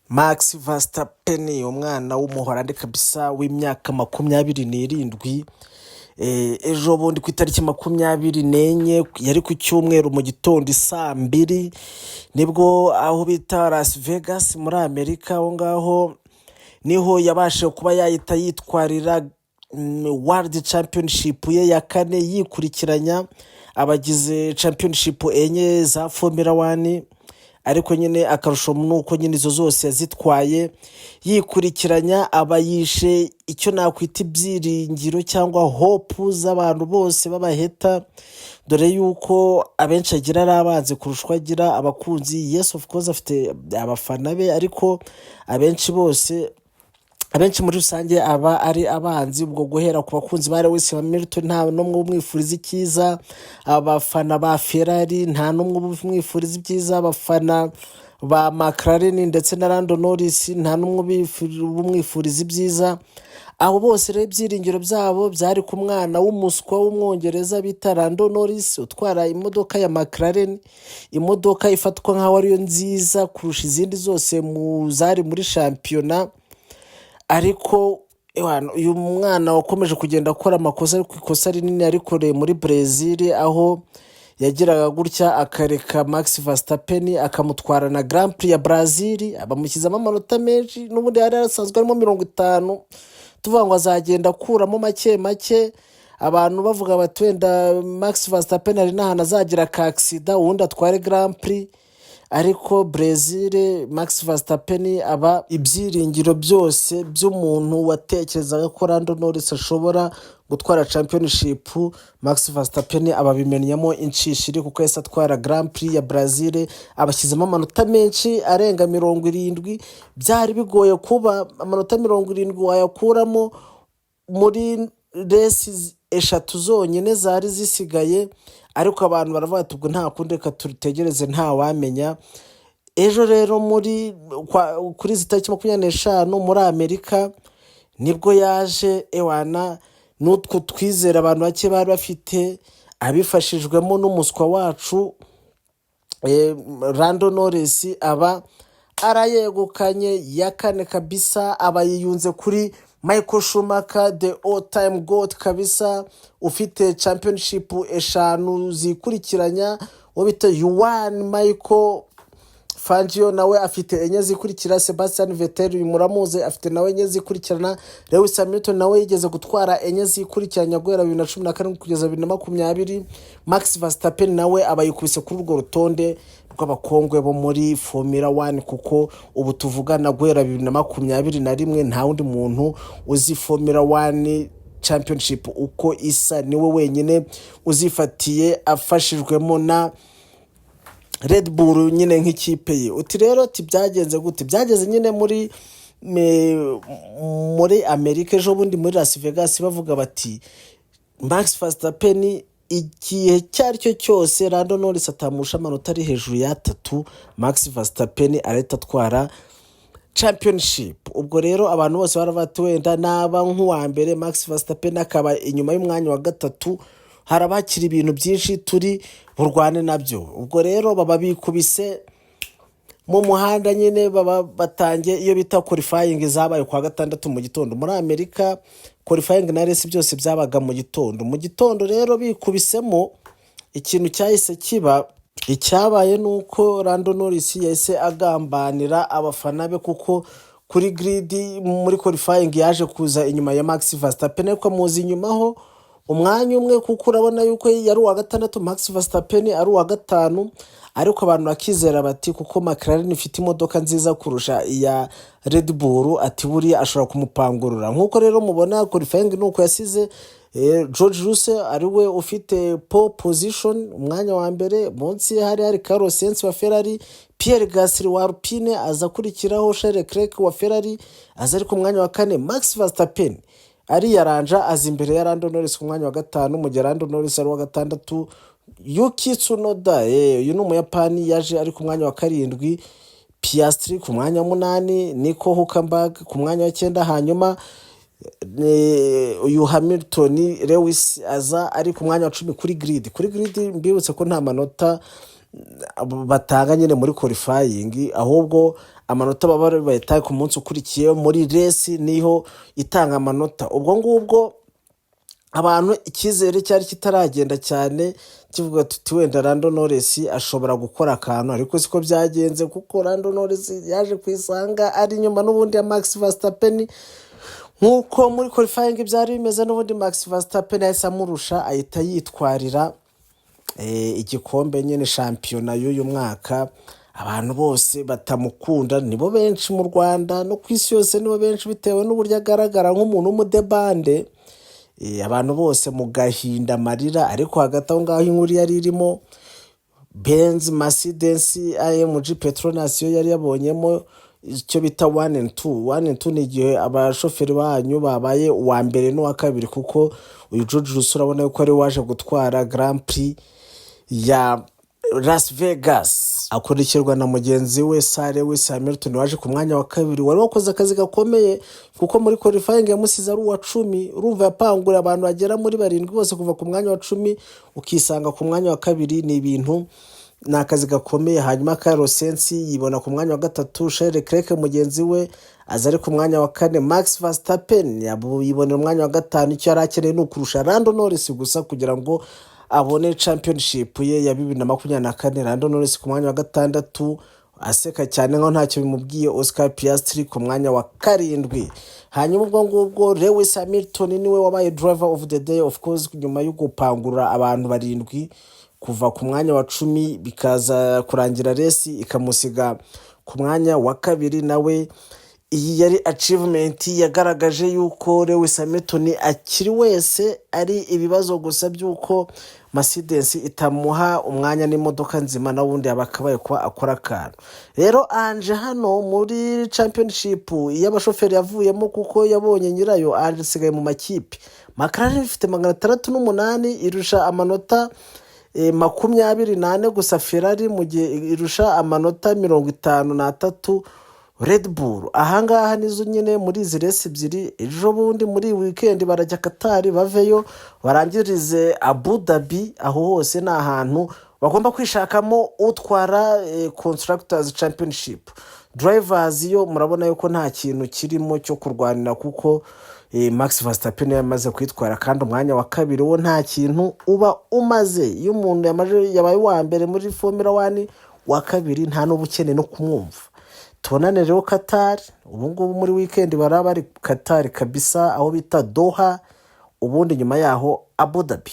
Max Verstappen umwana w'umuholandi kabisa w'imyaka 27. Ejo bundi ku itariki 24 yari ku cyumweru mu gitondo saa 2 nibwo aho bita Las Vegas muri Amerika, aho ngaho niho yabashije kuba yahita yitwarira World Championship ye ya kane yikurikiranya abagize Championship enye za Formula 1. Ariko nyine akarusho nuko nyine izo zose yazitwaye yikurikiranya abayishe icyo nakwita ibyiringiro cyangwa hope z'abantu bose babaheta, dore yuko abenshi agira ari abanzi kurushwa agira abakunzi. Yes of course afite abafana be, ariko abenshi muri rusange aba ari abanzi. Ubwo guhera ku bakunzi ba Lewis Hamilton nta n'umwe umwifuriza icyiza, abafana ba Ferrari nta n'umwe umwifuriza ibyiza, abafana ba McLaren ndetse na Lando Norris nta n'umwe umwifuriza ibyiza. Abo bose rero ibyiringiro byabo byari ku mwana w'umuswa w'umwongereza bita Lando Norris utwara imodoka ya McLaren, imodoka ifatwa nk'aho ariyo nziza kurusha izindi zose zari muri shampiyona. Ariko uyu mwana wakomeje kugenda akora amakosa, ariko ikosa rinini yarikoreye muri Brazil, aho yagiraga gutya akareka Max Verstappen akamutwara na Grand Prix ya Brazil, abamushyizamo amanota menshi. N'ubundi yari yarasanzwe arimo 50, tuvuga ngo azagenda akuramo make make, abantu bavuga bati wenda Max Verstappen ari n'ahantu azagira ka accident ubundi atware Grand Prix. Ariko Brazil Max Verstappen aba ibyiringiro byose by'umuntu watekerezaga ko Lando Norris ashobora gutwara championship. Max Verstappen ababimenyamo inshishiri, kuko yese atwara Grand Prix ya Brazil abashyizemo amanota menshi arenga 70. Byari bigoye kuba amanota 70 wayakuramo muri races eshatu zonyine zari zisigaye. Ariko abantu baravuga ati ubwo nta kundi reka tutegereze nta wamenya. Ejo rero kuri zitariki 25 muri Amerika nibwo yaje ewana n'utwo twizera abantu bake bari bafite, abifashijwemo n'umuswa wacu Lando Norris aba arayegukanye ya kane kabisa. Aba yiyunze kuri Michael Schumacher, the all-time GOAT kabisa, ufite championship 5 zikurikiranya. Wabita Juan Michael Fangio nawe afite enye zikurikira. Sebastian Vettel uyu muramuze afite nawe enye zikurikirana. Lewis Hamilton nawe yigeze gutwara enye zikurikiranya guhera 2017 kugeza 2020. Max Verstappen nawe abayikubise kuri urwo rutonde rw'abakongwe bo muri Formula 1, kuko ubu tuvugana guhera 2021 nta wundi muntu uzi Formula 1 Championship uko isa, niwe wenyine uzifatiye afashijwemo na Red Bull nyine nk'ikipe ye. Uti rero byagenze gute? Byageze nyine muri Amerika ejo bundi muri Las Vegas bavuga bati Max Verstappen igihe cyaricyo cyose Lando Norris atamusha amanota ari hejuru ya 3, Max Verstappen areta atwara championship. Ubwo rero abantu bose baravati wenda naba nk'uwa mbere Max Verstappen akaba inyuma y'umwanya wa gatatu, harabakira ibintu byinshi turi burwane nabyo. Ubwo rero baba bikubise mu muhanda nyine, baba batangiye iyo bita qualifying zabaye kwa gatandatu mu gitondo muri Amerika. Qualifying na race byose byabaga mu gitondo rero bikubisemo. Ikintu cyahise kiba icyabaye nuko Lando Norris yahise agambanira abafana be, kuko kuri grid muri qualifying yaje kuza inyuma ya Max Verstappen, ariko muzi inyumaho umwanya umwe, kuko urabona yuko yari uwa gatandatu Max Verstappen ari uwa gatanu. Ariko abantu bakizera bati kuko McLaren ifite imodoka nziza kurusha iya Red Bull, ati buriya ashobora kumupangurura. Nkuko rero mubona qualifying nuko yasize George Russell ari we ufite pole position umwanya wa mbere. Munsi hari Carlos Sainz wa Ferrari, Pierre Gasly wa Alpine aza kurikiraho, Charles Leclerc wa Ferrari aza ari ku mwanya wa 4. Max Verstappen ari yaranja aza imbere ya Lando Norris ku mwanya wa 5, mu gihe Lando Norris ari wa 6. Yuki Tsunoda uyu ni umuyapani yaje ari ku mwanya wa 7, Piastri ku mwanya wa 8, Nico Hülkenberg ku mwanya wa 9. Hanyuma uyu Hamilton Lewis aza ari ku mwanya wa 10 kuri grid. Mbibutse ko nta manota batanga nyine muri qualifying, ahubwo amanota baba bayitaye ku munsi ukurikiye muri resi niho itanga amanota. Ubwo ngubwo abantu icyizere cyari kitaragenda cyane kivuga tuti wenda Lando Norris ashobora gukora akantu, ariko siko byagenze kuko Lando Norris yaje kwisanga ari nyuma n'ubundi ya Max Verstappen. Nkuko muri qualifying byari bimeze, n'ubundi Max Verstappen yahise amurusha ahita yitwarira igikombe nyine shampiyona y'uyu mwaka. Abantu bose batamukunda nibo benshi mu Rwanda no ku isi yose, nibo benshi bitewe n'uburyo agaragara nk'umuntu w'umudebande. Abantu bose mu gahinda amarira, ariko hagati aho ngaho inkuru yari irimo Benz, Mercedes, AMG, Petronas yo yari yabonyemo icyo bita 1 and 2. 1 and 2 ni igihe abashoferi banyu babaye uwa mbere n'uwa kabiri, kuko uyu George Russell urabona yuko ari waje gutwara Grand Prix ya Las Vegas akurikirwa na mugenzi we Lewis Hamilton waje ku mwanya wa kabiri. Wari wakoze akazi gakomeye kuko muri qualifying yamusize ari uwa 10. Urumva yapangura abantu bagera muri 7 bose kuva ku mwanya wa 10 ukisanga ku mwanya wa kabiri, ni ibintu ni akazi gakomeye. Hanyuma Carlos Sainz yibona ku mwanya wa 3, Charles Leclerc mugenzi we aza ari ku mwanya wa 4, Max Verstappen yibonera umwanya wa 5. Icyo yari akeneye ni ukurusha Lando Norris gusa kugira ngo abone championship ye ya 2024. Lando Norris ku mwanya wa 6 aseka cyane nko ntacyo bimubwiye. Oscar Piastri ku mwanya wa 7. Hanyuma ubwo ngubwo Lewis Hamilton niwe wabaye driver of the day, of course, nyuma yo gupangura abantu 7 kuva ku mwanya wa 10 bikaza kurangira resi ikamusiga ku mwanya wa 2. Nawe iyi yari achievement yagaragaje yuko Lewis Hamilton akiri wese ari ibibazo gusa byuko Mercedes itamuha umwanya n'imodoka nzima, na wundi abakabaye kwa akora akantu. Rero anje hano muri championship y'abashoferi yavuyemo kuko yabonye nyirayo anje sigaye mu makipe. McLaren ifite 608 irusha amanota 28 gusa Ferrari mu gihe irusha amanota 53 Red Bull. Ahangaha nizo nyine muri izi resi ebyiri. Ejo bundi muri weekend barajya Qatar baveyo barangirize Abu Dhabi. Aho hose ni ahantu bagomba kwishakamo utwara Constructors Championship. Drivers yo murabona yuko nta kintu kirimo cyo kurwanira kuko Max Verstappen yamaze kwitwara, kandi umwanya wa 2 wo nta kintu uba umaze. Iyo umuntu yabaye wa mbere muri Formula 1, wa 2 nta n'ubukene no kumwumva. Tubonane rero Qatar. Ubu ngubu muri weekend baraba ari Qatar kabisa, aho bita Doha, ubundi nyuma yaho Abu Dhabi.